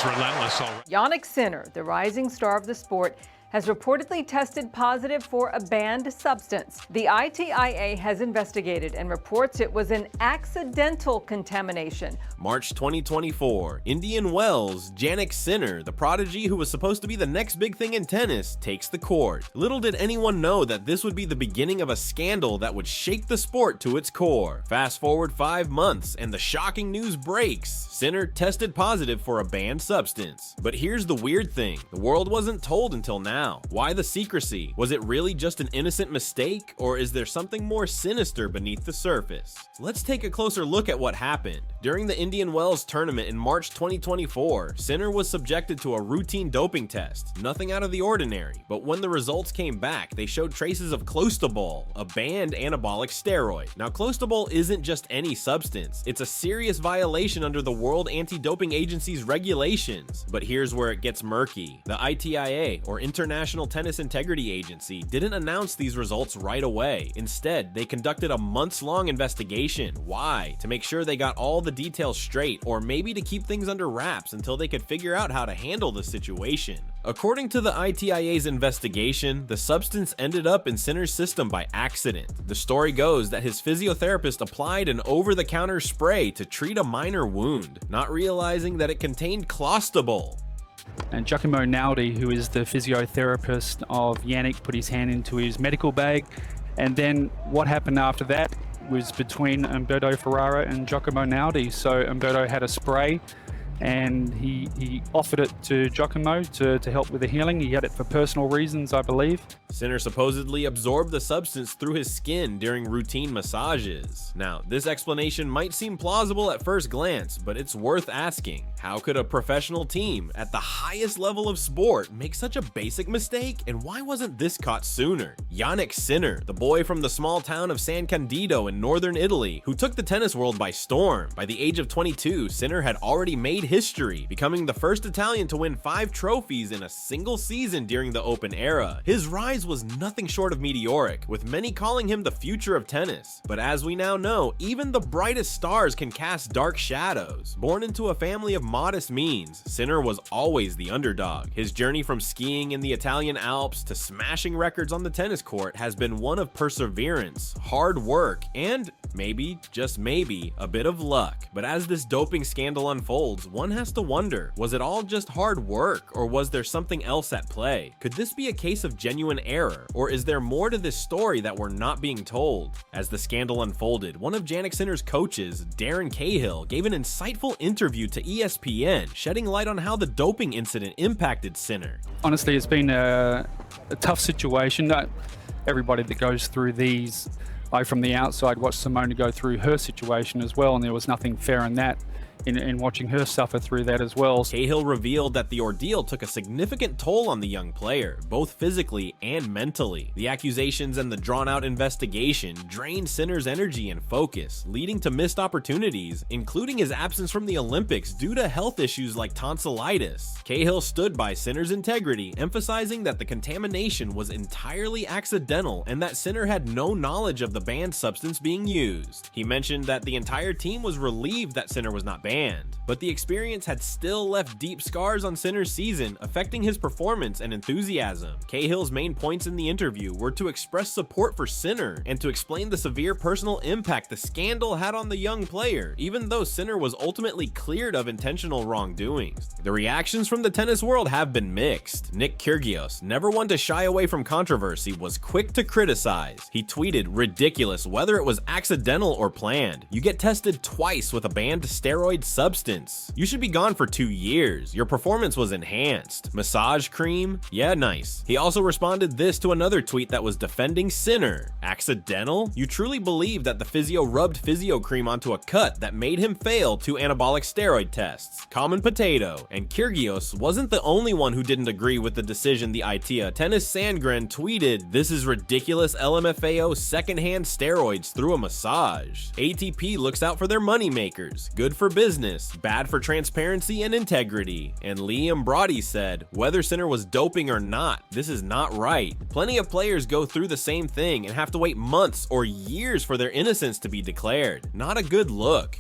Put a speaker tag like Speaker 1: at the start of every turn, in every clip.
Speaker 1: relentless already.
Speaker 2: Jannik Sinner, the rising star of the sport, has reportedly tested positive for a banned substance. The ITIA has investigated and reports it was an accidental contamination.
Speaker 3: March 2024, Indian Wells, Jannik Sinner, the prodigy who was supposed to be the next big thing in tennis, takes the court. Little did anyone know that this would be the beginning of a scandal that would shake the sport to its core. Fast forward 5 months and the shocking news breaks. Sinner tested positive for a banned substance. But here's the weird thing, the world wasn't told until now. Why the secrecy? Was it really just an innocent mistake, or is there something more sinister beneath the surface? Let's take a closer look at what happened. During the Indian Wells tournament in March 2024, Sinner was subjected to a routine doping test. Nothing out of the ordinary, but when the results came back, they showed traces of clostebol, a banned anabolic steroid. Now, clostebol isn't just any substance. It's a serious violation under the World Anti-Doping Agency's regulations. But here's where it gets murky. The ITIA, or International Tennis Integrity Agency, didn't announce these results right away. Instead, they conducted a months-long investigation. Why? To make sure they got all the details straight, or maybe to keep things under wraps until they could figure out how to handle the situation. According to the ITIA's investigation, the substance ended up in Sinner's system by accident. The story goes that his physiotherapist applied an over-the-counter spray to treat a minor wound, not realizing that it contained clostebol.
Speaker 4: And Giacomo Naldi, who is the physiotherapist of Jannik, put his hand into his medical bag, and then what happened after that was between Umberto Ferrara and Giacomo Naldi. So Umberto had a spray and he offered it to Giacomo to help with the healing. He had it for personal reasons, I believe.
Speaker 3: Sinner supposedly absorbed the substance through his skin during routine massages. Now, this explanation might seem plausible at first glance, but it's worth asking. How could a professional team at the highest level of sport make such a basic mistake? And why wasn't this caught sooner? Jannik Sinner, the boy from the small town of San Candido in northern Italy, who took the tennis world by storm. By the age of 22, Sinner had already made history, becoming the first Italian to win 5 trophies in a single season during the Open era. His rise was nothing short of meteoric, with many calling him the future of tennis. But as we now know, even the brightest stars can cast dark shadows. Born into a family of modest means, Sinner was always the underdog. His journey from skiing in the Italian Alps to smashing records on the tennis court has been one of perseverance, hard work, and maybe, just maybe, a bit of luck. But as this doping scandal unfolds, one has to wonder, was it all just hard work, or was there something else at play? Could this be a case of genuine error, or is there more to this story that we're not being told? As the scandal unfolded, one of Jannik Sinner's coaches, Darren Cahill, gave an insightful interview to ESPN, shedding light on how the doping incident impacted Sinner.
Speaker 4: Honestly, it's been a tough situation. Everybody that goes through these, I from the outside watched Simona go through her situation as well, and there was nothing fair in that. In watching her suffer through that as well.
Speaker 3: Cahill revealed that the ordeal took a significant toll on the young player, both physically and mentally. The accusations and the drawn-out investigation drained Sinner's energy and focus, leading to missed opportunities, including his absence from the Olympics due to health issues like tonsillitis. Cahill stood by Sinner's integrity, emphasizing that the contamination was entirely accidental and that Sinner had no knowledge of the banned substance being used. He mentioned that the entire team was relieved that Sinner was not banned, but the experience had still left deep scars on Sinner's season, affecting his performance and enthusiasm. Cahill's main points in the interview were to express support for Sinner and to explain the severe personal impact the scandal had on the young player, even though Sinner was ultimately cleared of intentional wrongdoings. The reactions from the tennis world have been mixed. Nick Kyrgios, never one to shy away from controversy, was quick to criticize. He tweeted, "Ridiculous whether it was accidental or planned. You get tested twice with a banned steroid substance. You should be gone for 2 years. Your performance was enhanced. Massage cream? Yeah, nice." He also responded this to another tweet that was defending Sinner. "Accidental? You truly believe that the physio rubbed physio cream onto a cut that made him fail 2 anabolic steroid tests? Common potato." And Kyrgios wasn't the only one who didn't agree with the decision. The ITIA Tennis Sandgren tweeted, "This is ridiculous LMFAO secondhand steroids through a massage. ATP looks out for their moneymakers. Good for business, bad for transparency and integrity." And Liam Brody said, "Whether Sinner was doping or not, this is not right. Plenty of players go through the same thing and have to wait months or years for their innocence to be declared. Not a good look."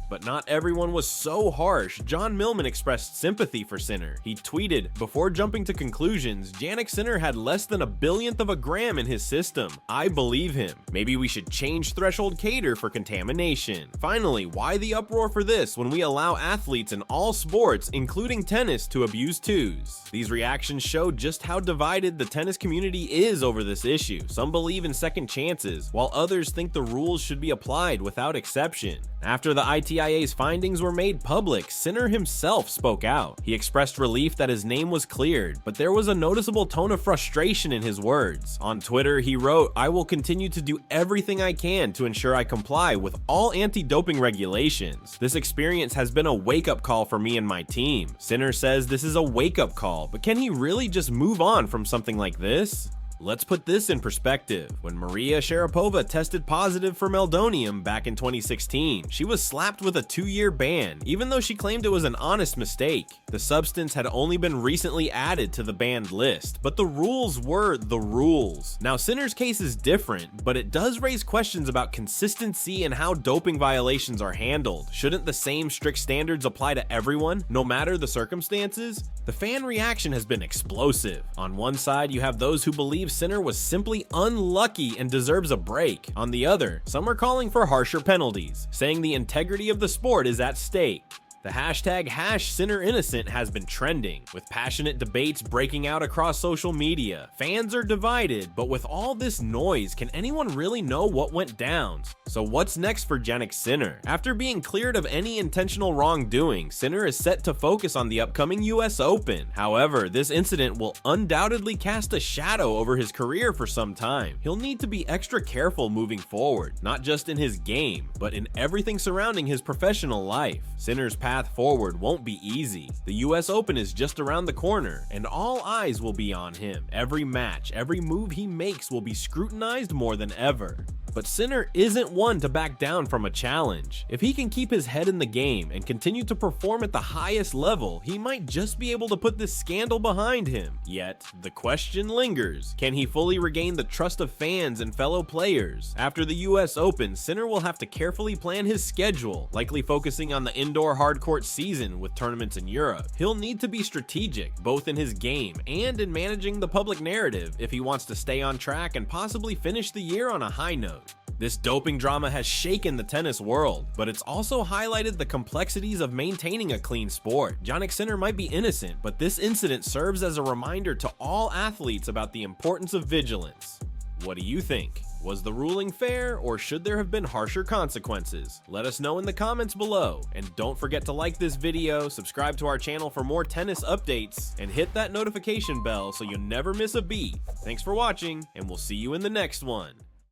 Speaker 3: But not everyone was so harsh. John Millman expressed sympathy for Sinner. He tweeted, "Before jumping to conclusions, Jannik Sinner had less than a billionth of a gram in his system. I believe him. Maybe we should change threshold cater for contamination." Finally, why the uproar for this when we allow athletes in all sports, including tennis, to abuse twos? These reactions show just how divided the tennis community is over this issue. Some believe in second chances, while others think the rules should be applied without exception. After the ITIA's findings were made public, Sinner himself spoke out. He expressed relief that his name was cleared, but there was a noticeable tone of frustration in his words. On Twitter, he wrote, "I will continue to do everything I can to ensure I comply with all anti-doping regulations. This experience has been a wake-up call for me and my team." Sinner says this is a wake-up call, but can he really just move on from something like this? Let's put this in perspective. When Maria Sharapova tested positive for meldonium back in 2016, she was slapped with a 2-year ban, even though she claimed it was an honest mistake. The substance had only been recently added to the banned list, but the rules were the rules. Now, Sinner's case is different, but it does raise questions about consistency and how doping violations are handled. Shouldn't the same strict standards apply to everyone, no matter the circumstances? The fan reaction has been explosive. On one side, you have those who believe Sinner was simply unlucky and deserves a break. On the other, some are calling for harsher penalties, saying the integrity of the sport is at stake. The hashtag #SinnerInnocent has been trending, with passionate debates breaking out across social media. Fans are divided, but with all this noise, can anyone really know what went down? So what's next for Jannik Sinner? After being cleared of any intentional wrongdoing, Sinner is set to focus on the upcoming US Open. However, this incident will undoubtedly cast a shadow over his career for some time. He'll need to be extra careful moving forward, not just in his game, but in everything surrounding his professional life. Sinner's path forward won't be easy. The US Open is just around the corner, and all eyes will be on him. Every match, every move he makes will be scrutinized more than ever. But Sinner isn't one to back down from a challenge. If he can keep his head in the game and continue to perform at the highest level, he might just be able to put this scandal behind him. Yet, the question lingers. Can he fully regain the trust of fans and fellow players? After the US Open, Sinner will have to carefully plan his schedule, likely focusing on the indoor hardcourt season with tournaments in Europe. He'll need to be strategic, both in his game and in managing the public narrative, if he wants to stay on track and possibly finish the year on a high note. This doping drama has shaken the tennis world, but it's also highlighted the complexities of maintaining a clean sport. Jannik Sinner might be innocent, but this incident serves as a reminder to all athletes about the importance of vigilance. What do you think? Was the ruling fair, or should there have been harsher consequences? Let us know in the comments below, and don't forget to like this video, subscribe to our channel for more tennis updates, and hit that notification bell so you never miss a beat. Thanks for watching, and we'll see you in the next one.